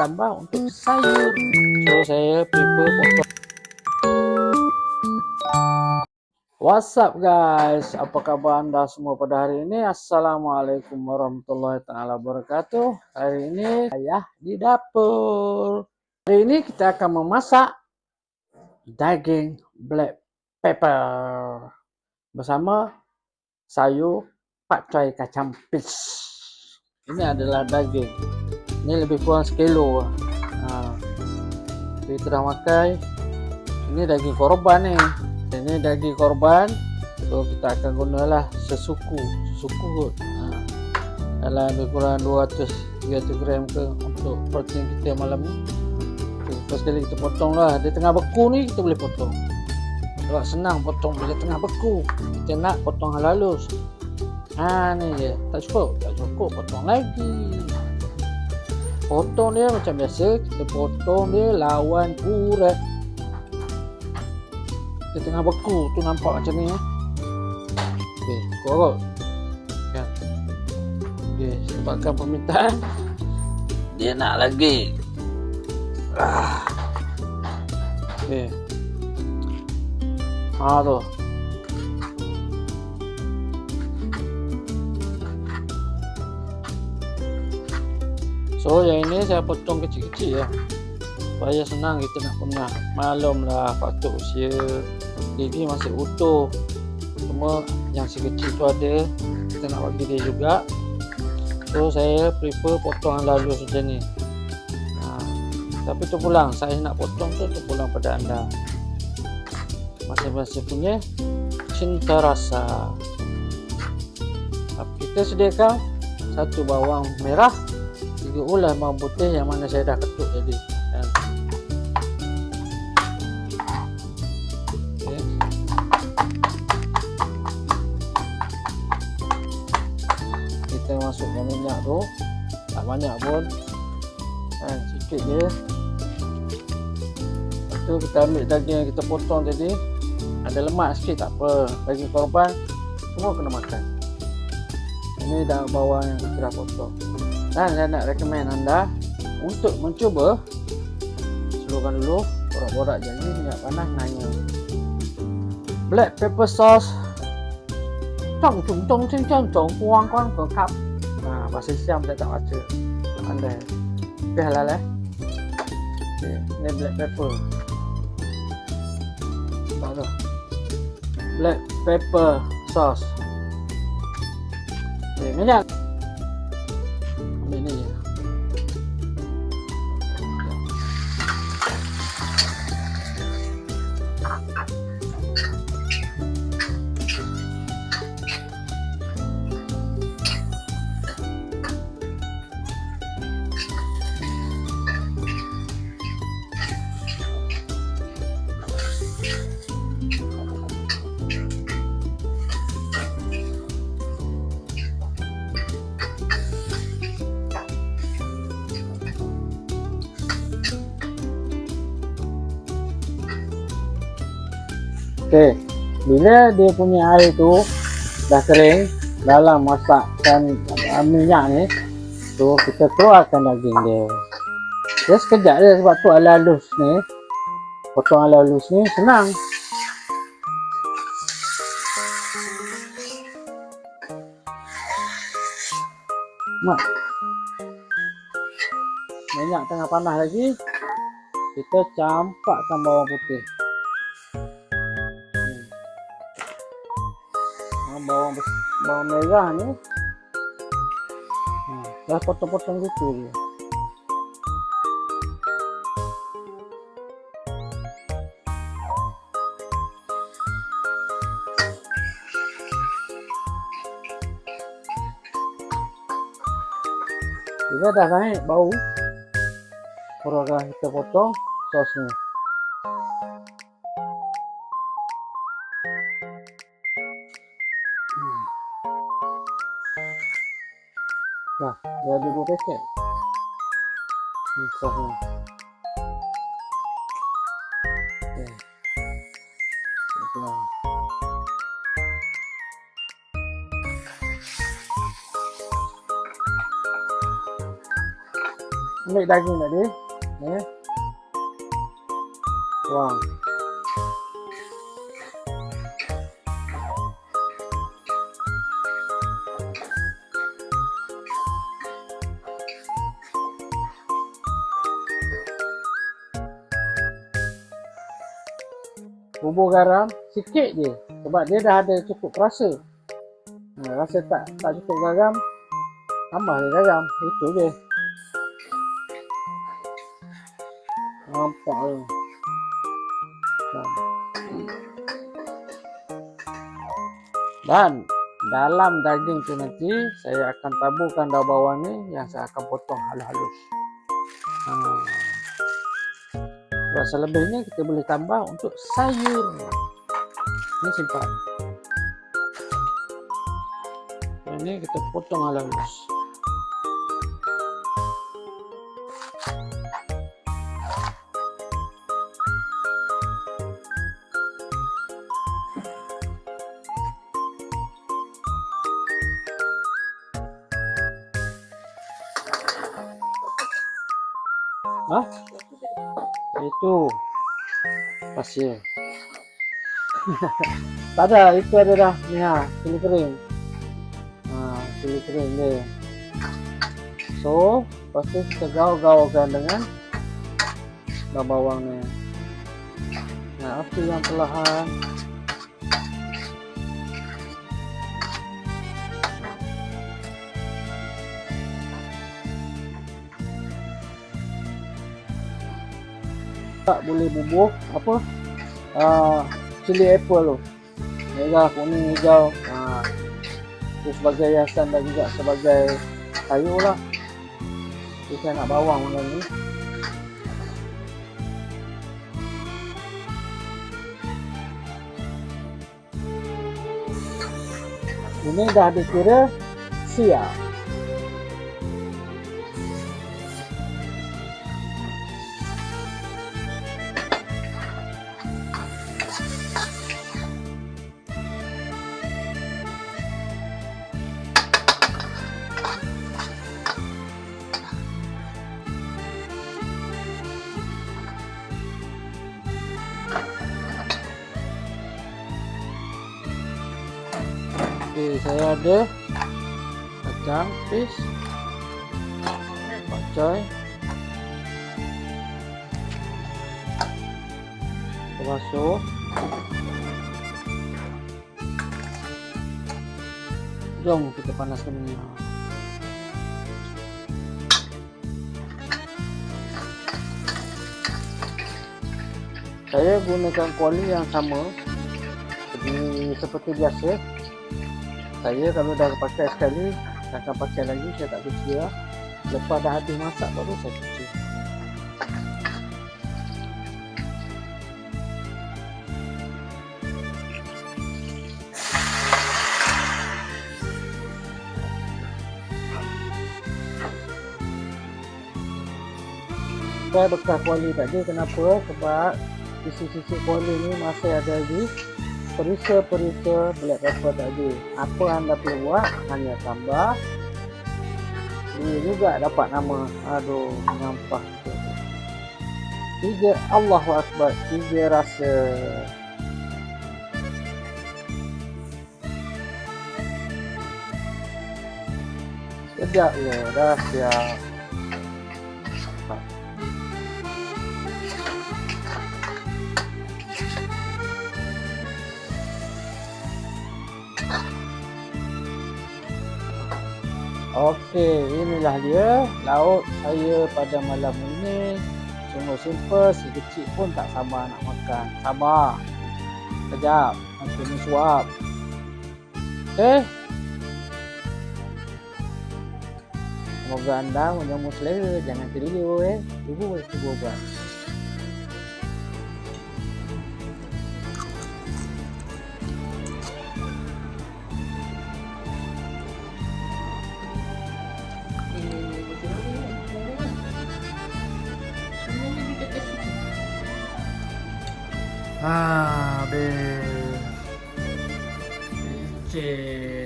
tambah untuk sayur. So saya prefer potong. What's up guys, apa kabar anda semua pada hari ini? Assalamualaikum warahmatullahi taala wabarakatuh. Hari ini saya di dapur. Hari ini kita akan memasak daging black pepper bersama sayur pakcoy kacang peach. Ini adalah daging. Ini lebih kurang sekilo. Kita dah makai. Ini daging korban ni. Ini daging korban. So kita akan gunalah sesuku kot. Dalam lebih kurang 200-300 gram ke untuk protein kita malam ni. First kali kita potong lah. Dia tengah beku ni kita boleh potong. Sebab senang potong bila tengah beku. Kita nak potong halus. Ni je. Tak cukup potong lagi. Potong dia macam biasa. Kita potong dia lawan urat. Dia tengah beku tu nampak macam ni. Okey, korot. Kan. Okey, sebabkan permintaan dia nak lagi. Okey. Tu. So yang ini saya potong kecil-kecil ya. Supaya senang kita nak punah. Maklum lah faktor usia. Gigi masih utuh. Cuma yang si kecil tu ada. Kita nak bagi dia juga. So saya prefer potong lalu macam ni. Tapi tu pulang. Saya nak potong tu pulang pada anda. Masing-masing punya cinta rasa. Kita sediakan satu bawang merah, 3 ulas bawang putih yang mana saya dah ketuk tadi. Okay. Kita masukkan minyak tu, tak banyak pun, sikit je. Lepas tu kita ambil daging yang kita potong tadi. Ada lemak sikit tak apa, daging korban semua kena makan. Ini dah bawang yang kita dah potong. Dan saya nak recommend anda untuk mencuba seluruhkan dulu, borak-borak je, minyak panas nanya. Black pepper sauce. Cong chung chung chung chung chung kuang kuang ke kap. Bahasa Siam saya tak baca. Anda. Okey halal Okey, ni black pepper. Tahu. Black pepper sauce. Okey, minyak. Ambil ni je. Okey, bila dia punya air tu dah kering dalam masakkan minyak ni, tu kita keluarkan daging dia. Dia sekejap je sebab tu halus ni. Potong halus ni senang. Mak. Minyak tengah panas lagi. Kita campakkan bawang putih. Bawang merah ni dah potong-potong gitu je. Bila dah naik bau, baru kita potong sos ni. Dah, dia ada 2 paket. Ni sosnya. Okay. Ambil daging tadi. Ni. Tuang. Bubur garam sikit je sebab dia dah ada cukup rasa. Rasa tak cukup garam, tambah je garam, itu je. Nampak je. Dan dalam daging tu nanti saya akan taburkan daun bawang ni yang saya akan potong halus-halus. Sebab selebihnya kita boleh tambah untuk sayur. Ini simpan. Ini kita potong halus. Itu pasir. Tak ada, itu ada dah. Ni cili kering. Cili kering dia. So, lepas tu kita gaul-gaulkan dengan daun bawang ni. Api yang perlahan. Tak boleh bubur apa cili apple tu, merah, kuning, hijau. Itu sebagai hiasan dan juga sebagai sayur lah. Jadi saya nak bawang malam ni. Ini dah dikira siap. Saya ada kacang pis, pakcoy, termasuk jom kita panaskan minyak. Saya gunakan kuali yang sama seperti biasa. Saya kalau dah pakai sekali, saya akan pakai lagi, saya tak cuci lah. Lepas dah habis masak baru saya cuci. Saya bekas kuali tadi, kenapa? Sebab sisi-sisi kuali ni masih ada lagi perisa-perisa black pepper tadi. Apa anda perlu buat, hanya tambah. Dia juga dapat nama. Aduh, nampak tu. 3 Allahu Akbar, 3 rasa. Sekejap je, dah siap. Okey, inilah dia lauk saya pada malam ini. Cuma simple, si kecil pun tak sabar nak makan. Sabar. Sekejap, nanti ni suap. Okey. Semoga anda menjamu selera, jangan terliur Cuba buat. Habis. Okey.